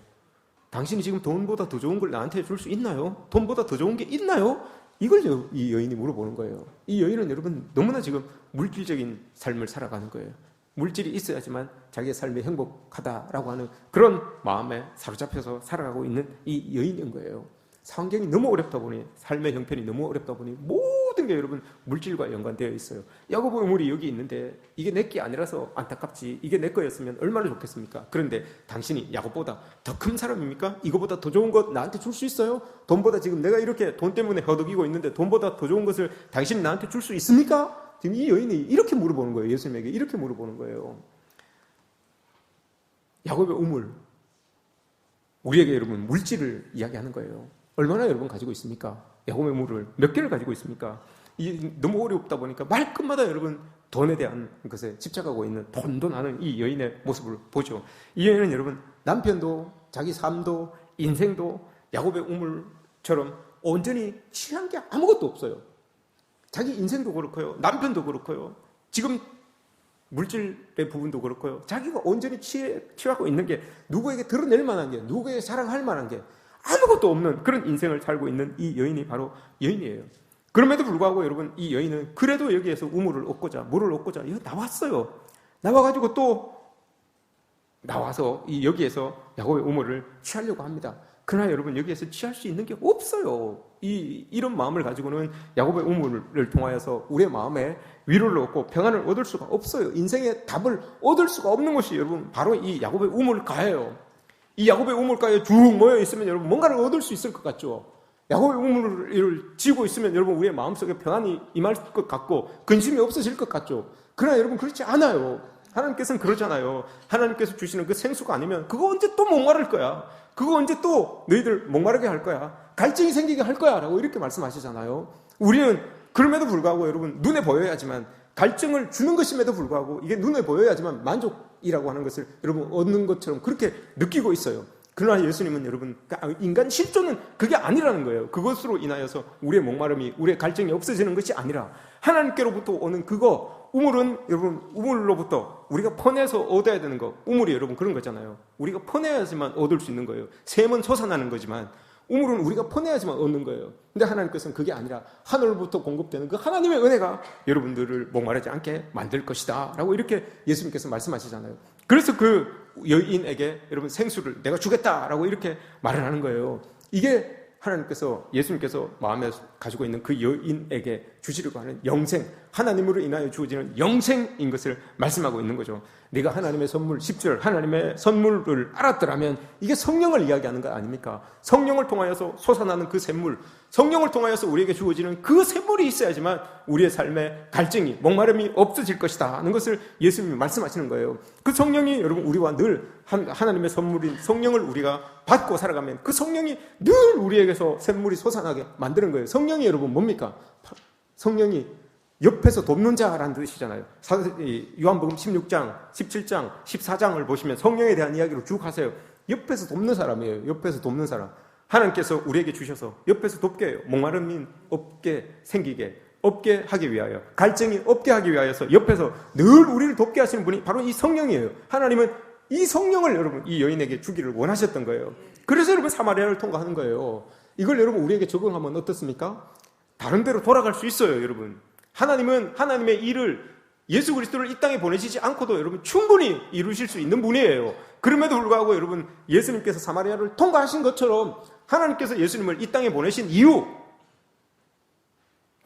당신이 지금 돈보다 더 좋은 걸 나한테 줄 수 있나요? 돈보다 더 좋은 게 있나요? 이걸 이 여인이 물어보는 거예요. 이 여인은 여러분 너무나 지금 물질적인 삶을 살아가는 거예요. 물질이 있어야지만 자기의 삶이 행복하다라고 하는 그런 마음에 사로잡혀서 살아가고 있는 이 여인인 거예요. 환경이 너무 어렵다 보니 삶의 형편이 너무 어렵다 보니 모든 게 여러분 물질과 연관되어 있어요. 야곱의 우물이 여기 있는데 이게 내 게 아니라서 안타깝지 이게 내 거였으면 얼마나 좋겠습니까? 그런데 당신이 야곱보다 더 큰 사람입니까? 이거보다 더 좋은 것 나한테 줄 수 있어요? 돈보다 지금 내가 이렇게 돈 때문에 허덕이고 있는데 돈보다 더 좋은 것을 당신이 나한테 줄 수 있습니까? 지금 이 여인이 이렇게 물어보는 거예요. 예수님에게 이렇게 물어보는 거예요. 야곱의 우물 우리에게 여러분 물질을 이야기하는 거예요. 얼마나 여러분 가지고 있습니까? 야곱의 우물을 몇 개를 가지고 있습니까? 너무 어렵다 보니까 말끝마다 여러분 돈에 대한 것에 집착하고 있는 돈도 나는 이 여인의 모습을 보죠. 이 여인은 여러분 남편도 자기 삶도 인생도 야곱의 우물처럼 온전히 취한 게 아무것도 없어요. 자기 인생도 그렇고요. 남편도 그렇고요. 지금 물질의 부분도 그렇고요. 자기가 온전히 취하고 있는 게 누구에게 드러낼 만한 게 누구에게 자랑할 만한 게 아무것도 없는 그런 인생을 살고 있는 이 여인이 바로 여인이에요. 그럼에도 불구하고 여러분 이 여인은 그래도 여기에서 우물을 얻고자 물을 얻고자 여기 나왔어요. 나와가지고 또 나와서 여기에서 야곱의 우물을 취하려고 합니다. 그러나 여러분 여기에서 취할 수 있는 게 없어요. 이런 마음을 가지고는 야곱의 우물을 통하여서 우리의 마음에 위로를 얻고 평안을 얻을 수가 없어요. 인생의 답을 얻을 수가 없는 것이 여러분 바로 이 야곱의 우물가예요. 이 야곱의 우물가에 쭉 모여 있으면 여러분 뭔가를 얻을 수 있을 것 같죠. 야곱의 우물을 지고 있으면 여러분 우리의 마음속에 평안이 임할 것 같고 근심이 없어질 것 같죠. 그러나 여러분 그렇지 않아요. 하나님께서는 그러잖아요. 하나님께서 주시는 그 생수가 아니면 그거 언제 또 목마를 거야. 그거 언제 또 너희들 목마르게 할 거야. 갈증이 생기게 할 거야 라고 이렇게 말씀하시잖아요. 우리는 그럼에도 불구하고 여러분 눈에 보여야지만 갈증을 주는 것임에도 불구하고 이게 눈에 보여야지만 생명이라고 하는 것을 여러분 얻는 것처럼 그렇게 느끼고 있어요. 그러나 예수님은 여러분 인간 실존은 그게 아니라는 거예요. 그것으로 인하여서 우리의 목마름이, 우리의 갈증이 없어지는 것이 아니라 하나님께로부터 오는 그거, 우물은 여러분 우물로부터 우리가 퍼내서 얻어야 되는 거. 우물이 여러분 그런 거잖아요. 우리가 퍼내야지만 얻을 수 있는 거예요. 샘은 솟아나는 거지만 우물은 우리가 퍼내야지만 얻는 거예요. 근데 하나님께서는 그게 아니라 하늘로부터 공급되는 그 하나님의 은혜가 여러분들을 목마르지 않게 만들 것이다 라고 이렇게 예수님께서 말씀하시잖아요. 그래서 그 여인에게 여러분 생수를 내가 주겠다라고 이렇게 말을 하는 거예요. 이게 하나님께서, 예수님께서 마음에 가지고 있는 그 여인에게 주시려고 하는 영생, 하나님으로 인하여 주어지는 영생인 것을 말씀하고 있는 거죠. 네가 하나님의 선물, 10절 하나님의 선물을 알았더라면 이게 성령을 이야기하는 거 아닙니까? 성령을 통하여서 솟아나는 그 샘물, 성령을 통하여서 우리에게 주어지는 그 샘물이 있어야지만 우리의 삶에 갈증이, 목마름이 없어질 것이다 하는 것을 예수님이 말씀하시는 거예요. 그 성령이 여러분 우리와 늘 하나님의 선물인 성령을 우리가 받고 살아가면 그 성령이 늘 우리에게서 샘물이 솟아나게 만드는 거예요. 성령이 여러분 뭡니까? 성령이 옆에서 돕는 자라는 뜻이잖아요. 요한복음 16장, 17장, 14장을 보시면 성령에 대한 이야기로 쭉 하세요. 옆에서 돕는 사람이에요. 옆에서 돕는 사람. 하나님께서 우리에게 주셔서 옆에서 돕게 해요. 목마름이 없게 생기게, 없게 하기 위하여, 갈증이 없게 하기 위하여서 옆에서 늘 우리를 돕게 하시는 분이 바로 이 성령이에요. 하나님은 이 성령을 여러분 이 여인에게 주기를 원하셨던 거예요. 그래서 여러분 사마리아를 통과하는 거예요. 이걸 여러분 우리에게 적용하면 어떻습니까? 다른 데로 돌아갈 수 있어요, 여러분. 하나님은 하나님의 일을, 예수 그리스도를 이 땅에 보내시지 않고도 여러분 충분히 이루실 수 있는 분이에요. 그럼에도 불구하고 여러분 예수님께서 사마리아를 통과하신 것처럼 하나님께서 예수님을 이 땅에 보내신 이유,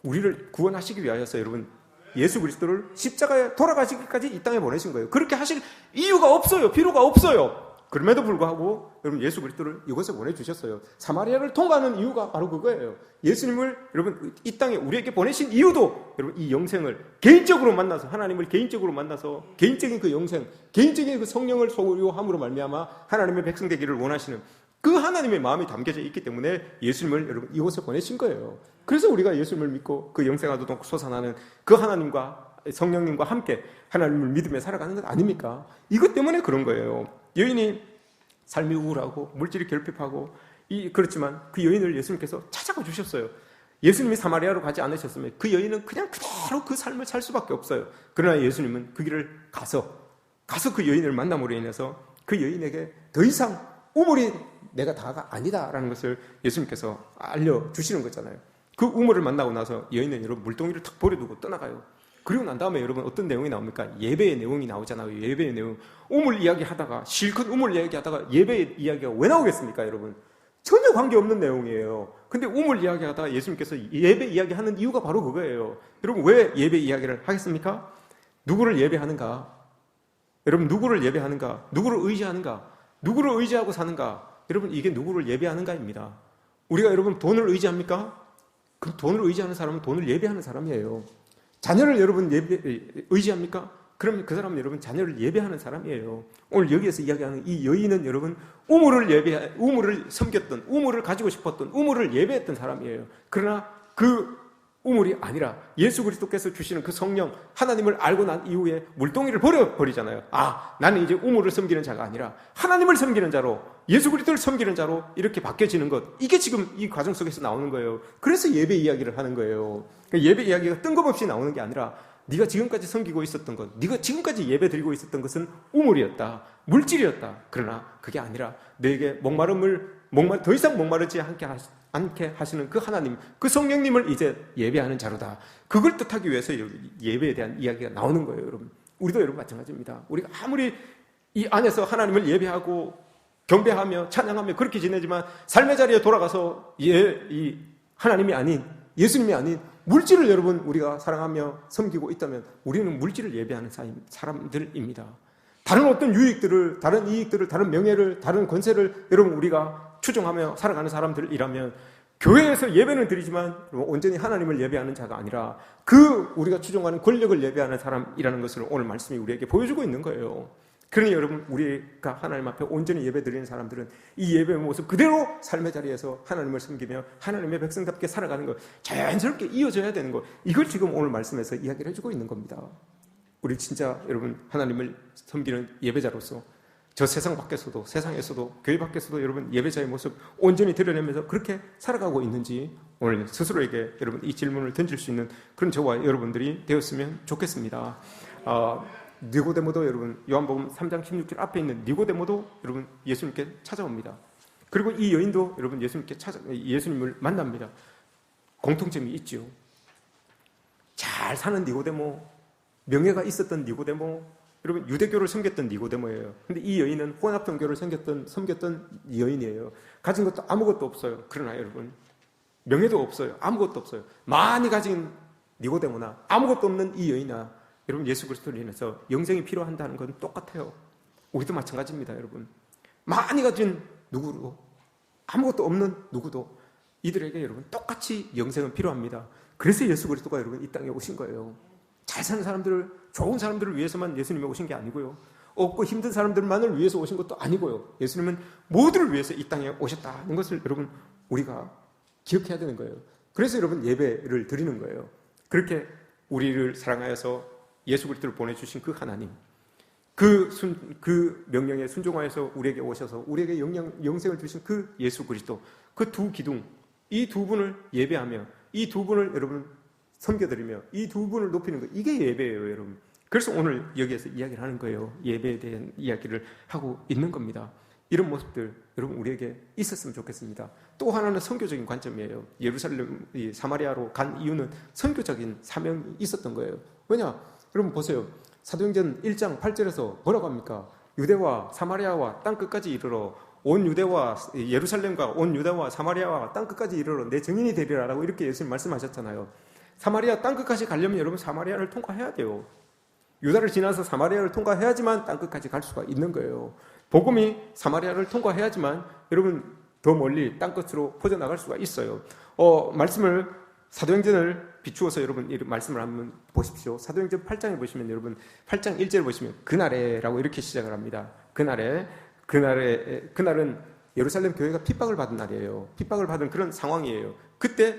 우리를 구원하시기 위하여서 여러분 예수 그리스도를 십자가에 돌아가시기까지 이 땅에 보내신 거예요. 그렇게 하실 이유가 없어요. 필요가 없어요. 그럼에도 불구하고 여러분 예수 그리스도를 이곳에 보내주셨어요. 사마리아를 통과하는 이유가 바로 그거예요. 예수님을 여러분 이 땅에 우리에게 보내신 이유도 여러분 이 영생을 개인적으로 만나서, 하나님을 개인적으로 만나서 개인적인 그 영생, 개인적인 그 성령을 소유함으로 말미암아 하나님의 백성 되기를 원하시는 그 하나님의 마음이 담겨져 있기 때문에 예수님을 여러분 이곳에 보내신 거예요. 그래서 우리가 예수님을 믿고 그 영생하도록 솟아나는 그 하나님과 성령님과 함께 하나님을 믿으며 살아가는 것 아닙니까? 이것 때문에 그런 거예요. 여인이 삶이 우울하고 물질이 결핍하고 그렇지만 그 여인을 예수님께서 찾아가 주셨어요. 예수님이 사마리아로 가지 않으셨으면 그 여인은 그냥 그대로 그 삶을 살 수밖에 없어요. 그러나 예수님은 그 길을 가서 그 여인을 만남으로 인해서 그 여인에게 더 이상 우물이 내가 다가 아니다라는 것을 예수님께서 알려주시는 거잖아요. 그 우물을 만나고 나서 여인은 여러분 물동이를 탁 버려두고 떠나가요. 그리고 난 다음에 여러분 어떤 내용이 나옵니까? 예배의 내용이 나오잖아요. 예배의 내용. 우물 이야기하다가, 실컷 우물 이야기하다가 예배의 이야기가 왜 나오겠습니까, 여러분? 전혀 관계없는 내용이에요. 근데 우물 이야기하다가 예수님께서 예배 이야기하는 이유가 바로 그거예요. 여러분 왜 예배 이야기를 하겠습니까? 누구를 예배하는가? 여러분 누구를 예배하는가? 누구를 의지하는가? 누구를 의지하고 사는가? 여러분 이게 누구를 예배하는가입니다. 우리가 여러분 돈을 의지합니까? 그 돈을 의지하는 사람은 돈을 예배하는 사람이에요. 자녀를 여러분 의지합니까? 그럼 그 사람은 여러분 자녀를 예배하는 사람이에요. 오늘 여기에서 이야기하는 이 여인은 여러분 우물을 섬겼던, 우물을 가지고 싶었던, 우물을 예배했던 사람이에요. 그러나 그 우물이 아니라 예수 그리스도께서 주시는 그 성령, 하나님을 알고 난 이후에 물동이를 버려버리잖아요. 나는 이제 우물을 섬기는 자가 아니라 하나님을 섬기는 자로, 예수 그리스도를 섬기는 자로 이렇게 바뀌어지는 것, 이게 지금 이 과정 속에서 나오는 거예요. 그래서 예배 이야기를 하는 거예요. 예배 이야기가 뜬금없이 나오는 게 아니라 네가 지금까지 섬기고 있었던 것, 네가 지금까지 예배 드리고 있었던 것은 우물이었다, 물질이었다. 그러나 그게 아니라 너에게 더 이상 목마르지 않게 하시는 그 하나님, 그 성령님을 이제 예배하는 자로다. 그걸 뜻하기 위해서 예배에 대한 이야기가 나오는 거예요, 여러분. 우리도 여러분 마찬가지입니다. 우리가 아무리 이 안에서 하나님을 예배하고 경배하며 찬양하며 그렇게 지내지만 삶의 자리에 돌아가서 이 하나님이 아닌, 예수님이 아닌 물질을 여러분 우리가 사랑하며 섬기고 있다면 우리는 물질을 예배하는 사람들입니다. 다른 어떤 유익들을, 다른 이익들을, 다른 명예를, 다른 권세를 여러분 우리가 추종하며 살아가는 사람들이라면 교회에서 예배는 드리지만 온전히 하나님을 예배하는 자가 아니라 그 우리가 추종하는 권력을 예배하는 사람이라는 것을 오늘 말씀이 우리에게 보여주고 있는 거예요. 그러니 여러분 우리가 하나님 앞에 온전히 예배 드리는 사람들은 이 예배의 모습 그대로 삶의 자리에서 하나님을 섬기며 하나님의 백성답게 살아가는 것, 자연스럽게 이어져야 되는 것, 이걸 지금 오늘 말씀에서 이야기를 해주고 있는 겁니다. 우리 진짜 여러분 하나님을 섬기는 예배자로서 저 세상 밖에서도, 세상에서도, 교회 밖에서도 여러분 예배자의 모습 온전히 드러내면서 그렇게 살아가고 있는지 오늘 스스로에게 여러분 이 질문을 던질 수 있는 그런 저와 여러분들이 되었으면 좋겠습니다. 니고데모도 여러분 요한복음 3장 16절 앞에 있는 니고데모도 여러분 예수님께 찾아옵니다. 그리고 이 여인도 여러분 예수님을 만납니다. 공통점이 있죠. 잘 사는 니고데모, 명예가 있었던 니고데모, 여러분 유대교를 섬겼던 니고데모예요. 근데 이 여인은 혼합종교를 섬겼던 여인이에요. 가진 것도 아무것도 없어요. 그러나 여러분 명예도 없어요. 아무것도 없어요. 많이 가진 니고데모나 아무것도 없는 이 여인아, 여러분 예수 그리스도를 인해서 영생이 필요한다는 건 똑같아요. 우리도 마찬가지입니다. 여러분 많이 가진 누구도 아무것도 없는 누구도 이들에게 여러분 똑같이 영생은 필요합니다. 그래서 예수 그리스도가 여러분 이 땅에 오신 거예요. 잘 사는 사람들을, 좋은 사람들을 위해서만 예수님이 오신 게 아니고요. 없고 힘든 사람들만을 위해서 오신 것도 아니고요. 예수님은 모두를 위해서 이 땅에 오셨다는 것을 여러분 우리가 기억해야 되는 거예요. 그래서 여러분 예배를 드리는 거예요. 그렇게 우리를 사랑하여서 예수 그리스도를 보내주신 그 하나님, 그 명령에 순종하여서 우리에게 오셔서 우리에게 영생을 주신 그 예수 그리스도, 그 두 기둥, 이 두 분을 예배하며 이 두 분을 여러분 섬겨드리며 이 두 분을 높이는 거, 이게 예배예요, 여러분. 그래서 오늘 여기에서 이야기를 하는 거예요. 예배에 대한 이야기를 하고 있는 겁니다. 이런 모습들 여러분 우리에게 있었으면 좋겠습니다. 또 하나는 선교적인 관점이에요. 예루살렘, 사마리아로 간 이유는 선교적인 사명이 있었던 거예요. 왜냐? 여러분 보세요. 사도행전 1장 8절에서 뭐라고 합니까? 유대와 사마리아와 땅끝까지 이르러 온 유대와 예루살렘과 온 유다와 사마리아와 땅끝까지 이르러 내 증인이 되리라라고 이렇게 예수님 말씀하셨잖아요. 사마리아 땅끝까지 가려면 여러분 사마리아를 통과해야 돼요. 유다를 지나서 사마리아를 통과해야지만 땅끝까지 갈 수가 있는 거예요. 복음이 사마리아를 통과해야지만 여러분 더 멀리 땅끝으로 퍼져나갈 수가 있어요. 말씀을 사도행전을 비추어서 여러분 이 말씀을 한번 보십시오. 사도행전 8장에 보시면 여러분 8장 1절을 보시면 그날에라고 이렇게 시작을 합니다. 그날은 예루살렘 교회가 핍박을 받은 날이에요. 핍박을 받은 그런 상황이에요. 그때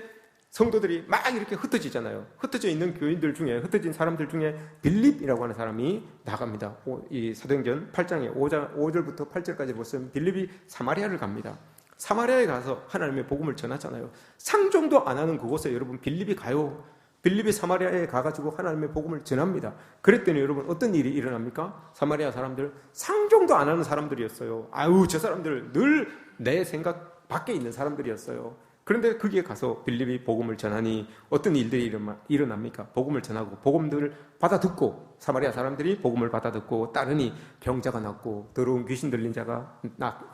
성도들이 막 이렇게 흩어지잖아요. 흩어져 있는 교인들 중에, 흩어진 사람들 중에 빌립이라고 하는 사람이 나갑니다. 이 사도행전 8장에 5절부터 8절까지 보시면 빌립이 사마리아를 갑니다. 사마리아에 가서 하나님의 복음을 전하잖아요. 상종도 안 하는 그곳에 여러분 빌립이 가요. 빌립이 사마리아에 가가지고 하나님의 복음을 전합니다. 그랬더니 여러분 어떤 일이 일어납니까? 사마리아 사람들 상종도 안 하는 사람들이었어요. 아유, 저 사람들 늘 내 생각 밖에 있는 사람들이었어요. 그런데 거기에 가서 빌립이 복음을 전하니 어떤 일들이 일어납니까? 복음을 전하고 복음들을 받아듣고 사마리아 사람들이 복음을 받아듣고 따르니 병자가 낫고 더러운 귀신 들린 자가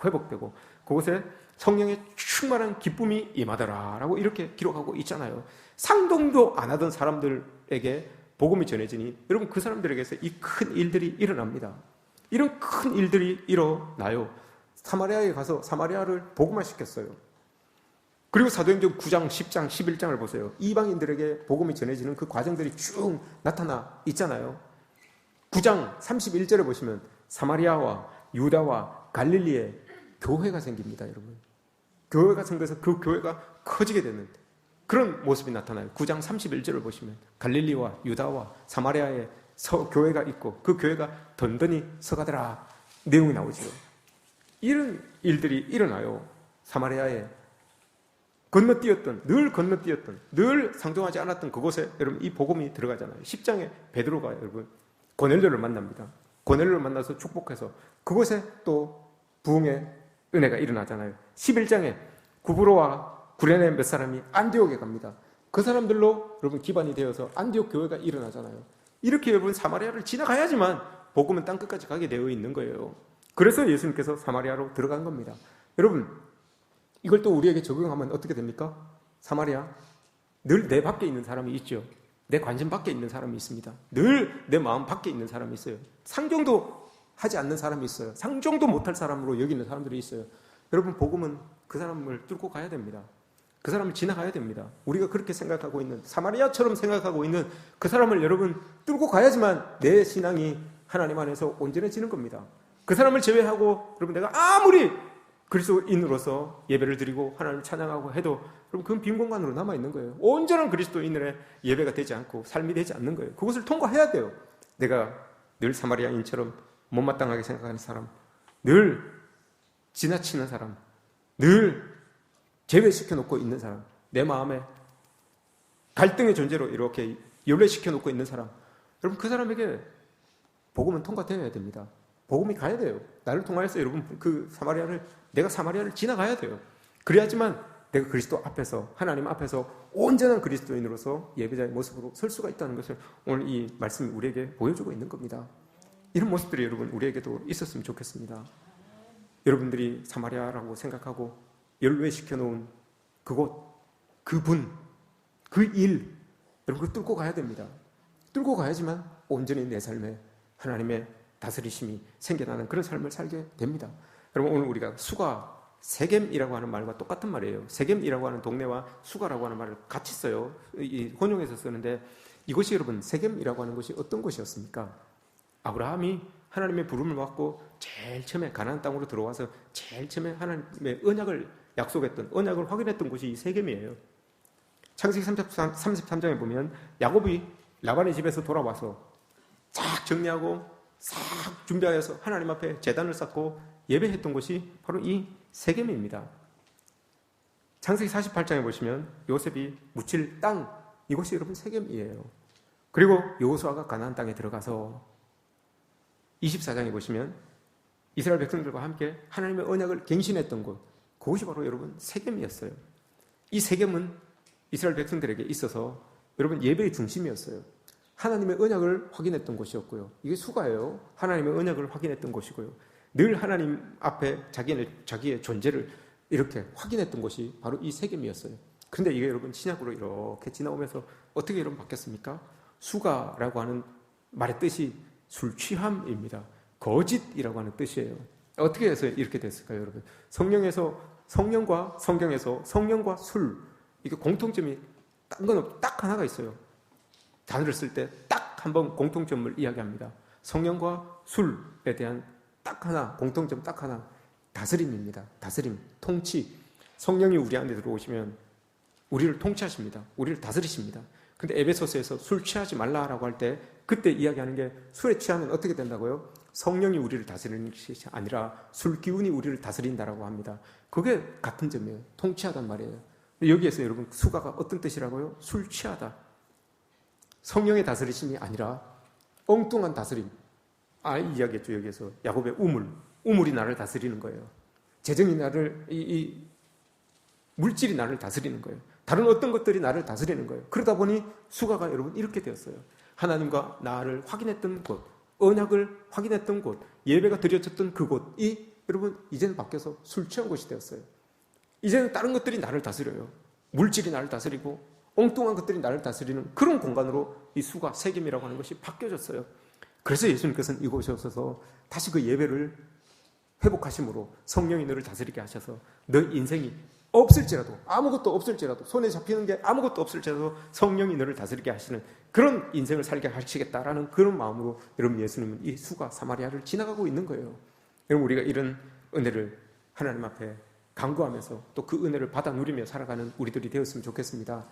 회복되고 그곳에 성령의 충만한 기쁨이 임하더라라고 이렇게 기록하고 있잖아요. 상종도 안 하던 사람들에게 복음이 전해지니 여러분 그 사람들에게서 이 큰 일들이 일어납니다. 이런 큰 일들이 일어나요. 사마리아에 가서 사마리아를 복음화시켰어요. 그리고 사도행전 9장, 10장, 11장을 보세요. 이방인들에게 복음이 전해지는 그 과정들이 쭉 나타나 있잖아요. 9장 31절에 보시면 사마리아와 유다와 갈릴리에 교회가 생깁니다, 여러분. 교회가 생겨서 그 교회가 커지게 되는 그런 모습이 나타나요. 9장 31절을 보시면 갈릴리와 유다와 사마리아에 교회가 있고 그 교회가 던던히 서가더라 내용이 나오죠. 이런 일들이 일어나요. 사마리아에 건너뛰었던, 늘 상종하지 않았던 그곳에 여러분 이 복음이 들어가잖아요. 10장에 베드로가 여러분 고넬료를 만납니다. 고넬료를 만나서 축복해서 그곳에 또 부흥의 은혜가 일어나잖아요. 11장에 구브로와 구레네 몇 사람이 안디옥에 갑니다. 그 사람들로 여러분 기반이 되어서 안디옥 교회가 일어나잖아요. 이렇게 여러분 사마리아를 지나가야지만 복음은 땅끝까지 가게 되어 있는 거예요. 그래서 예수님께서 사마리아로 들어간 겁니다. 여러분 이걸 또 우리에게 적용하면 어떻게 됩니까? 사마리아, 늘 내 밖에 있는 사람이 있죠. 내 관심 밖에 있는 사람이 있습니다. 늘 내 마음 밖에 있는 사람이 있어요. 상종도 하지 않는 사람이 있어요. 상종도 못할 사람으로 여기는 사람들이 있어요. 여러분 복음은 그 사람을 뚫고 가야 됩니다. 그 사람을 지나가야 됩니다. 우리가 그렇게 생각하고 있는, 사마리아처럼 생각하고 있는 그 사람을 여러분 뚫고 가야지만 내 신앙이 하나님 안에서 온전해지는 겁니다. 그 사람을 제외하고 여러분 내가 아무리 그리스도인으로서 예배를 드리고 하나님을 찬양하고 해도 여러분 그건 빈 공간으로 남아있는 거예요. 온전한 그리스도인의 예배가 되지 않고 삶이 되지 않는 거예요. 그것을 통과해야 돼요. 내가 늘 사마리아인처럼 못마땅하게 생각하는 사람, 늘 지나치는 사람, 늘 제외시켜 놓고 있는 사람, 내 마음에 갈등의 존재로 이렇게 연례시켜 놓고 있는 사람, 여러분 그 사람에게 복음은 통과되어야 됩니다. 복음이 가야 돼요. 나를 통하여서 여러분 내가 사마리아를 지나가야 돼요. 그래야지만 내가 그리스도 앞에서, 하나님 앞에서 온전한 그리스도인으로서 예배자의 모습으로 설 수가 있다는 것을 오늘 이 말씀이 우리에게 보여주고 있는 겁니다. 이런 모습들이 여러분 우리에게도 있었으면 좋겠습니다. 여러분들이 사마리아라고 생각하고 연례시켜 놓은 그곳, 그분, 그 일, 여러분 그걸 뚫고 가야 됩니다. 뚫고 가야지만 온전히 내 삶에 하나님의 다스리심이 생겨나는 그런 삶을 살게 됩니다. 여러분 오늘 우리가 수가, 세겜이라고 하는 말과 똑같은 말이에요. 세겜이라고 하는 동네와 수가라고 하는 말을 같이 써요. 이 혼용해서 쓰는데 이곳이 여러분 세겜이라고 하는 것이 어떤 곳이었습니까? 아브라함이 하나님의 부름을 받고 제일 처음에 가나안 땅으로 들어와서 제일 처음에 하나님의 언약을 약속했던, 언약을 확인했던 곳이 이 세겜이에요. 창세기 33장에 보면 야곱이 라반의 집에서 돌아와서 싹 정리하고 싹 준비하여서 하나님 앞에 제단을 쌓고 예배했던 곳이 바로 이 세겜입니다. 창세기 48장에 보시면 요셉이 묻힐 땅, 이곳이 여러분 세겜이에요. 그리고 여호수아가 가나안 땅에 들어가서 24장에 보시면 이스라엘 백성들과 함께 하나님의 언약을 갱신했던 곳, 그것이 바로 여러분 세겜이었어요. 이 세겜은 이스라엘 백성들에게 있어서 여러분 예배의 중심이었어요. 하나님의 언약을 확인했던 곳이었고요. 이게 수가예요. 하나님의 언약을 확인했던 곳이고요. 늘 하나님 앞에 자기의 존재를 이렇게 확인했던 곳이 바로 이 세겜이었어요. 그런데 이게 여러분 신약으로 이렇게 지나오면서 어떻게 여러분 바뀌었습니까? 수가라고 하는 말의 뜻이 술 취함입니다. 거짓이라고 하는 뜻이에요. 어떻게 해서 이렇게 됐을까요, 여러분? 성령과 성경에서 성령과 술, 이게 공통점이 딴 건 없고 딱 하나가 있어요. 단어를 쓸 때 딱 한 번 공통점을 이야기합니다. 성령과 술에 대한 딱 하나, 공통점 딱 하나, 다스림입니다. 다스림, 통치. 성령이 우리 안에 들어오시면 우리를 통치하십니다. 우리를 다스리십니다. 근데 에베소서에서 술 취하지 말라라고 할 때 그때 이야기하는 게 술에 취하면 어떻게 된다고요? 성령이 우리를 다스리는 것이 아니라 술 기운이 우리를 다스린다라고 합니다. 그게 같은 점이에요. 통치하단 말이에요. 여기에서 여러분 수가가 어떤 뜻이라고요? 술 취하다. 성령의 다스리심이 아니라 엉뚱한 다스림. 이야기했죠. 여기에서 야곱의 우물이 나를 다스리는 거예요. 재정이 나를, 물질이 나를 다스리는 거예요. 다른 어떤 것들이 나를 다스리는 거예요. 그러다 보니 수가가 여러분 이렇게 되었어요. 하나님과 나를 확인했던 곳, 언약을 확인했던 곳, 예배가 드려졌던 그곳이 여러분 이제는 바뀌어서 술 취한 곳이 되었어요. 이제는 다른 것들이 나를 다스려요. 물질이 나를 다스리고 엉뚱한 것들이 나를 다스리는 그런 공간으로 이 수가, 세겜이라고 하는 것이 바뀌어졌어요. 그래서 예수님께서는 이곳에 오셔서 다시 그 예배를 회복하심으로 성령이 너를 다스리게 하셔서 너 인생이 없을지라도, 아무것도 없을지라도, 손에 잡히는 게 아무것도 없을지라도 성령이 너를 다스리게 하시는 그런 인생을 살게 하시겠다라는 그런 마음으로 여러분 예수님은 이 수가 사마리아를 지나가고 있는 거예요. 여러분 우리가 이런 은혜를 하나님 앞에 간구하면서 또 그 은혜를 받아 누리며 살아가는 우리들이 되었으면 좋겠습니다.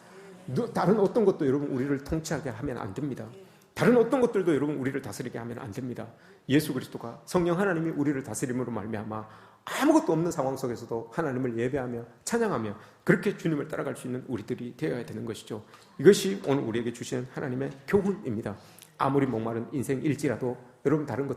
다른 어떤 것도 여러분 우리를 통치하게 하면 안 됩니다. 다른 어떤 것들도 여러분 우리를 다스리게 하면 안 됩니다. 예수 그리스도가, 성령 하나님이 우리를 다스림으로 말미암아 아무것도 없는 상황 속에서도 하나님을 예배하며 찬양하며 그렇게 주님을 따라갈 수 있는 우리들이 되어야 되는 것이죠. 이것이 오늘 우리에게 주시는 하나님의 교훈입니다. 아무리 목마른 인생일지라도 여러분 다른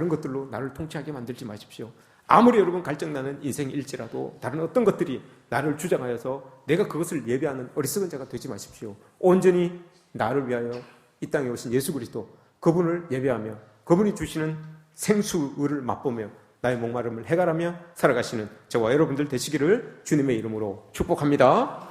것들로 나를 통치하게 만들지 마십시오. 아무리 여러분 갈증나는 인생일지라도 다른 어떤 것들이 나를 주장하여서 내가 그것을 예배하는 어리석은 자가 되지 마십시오. 온전히 나를 위하여 이 땅에 오신 예수 그리스도, 그분을 예배하며 그분이 주시는 생수를 맛보며 나의 목마름을 해결하며 살아가시는 저와 여러분들 되시기를 주님의 이름으로 축복합니다.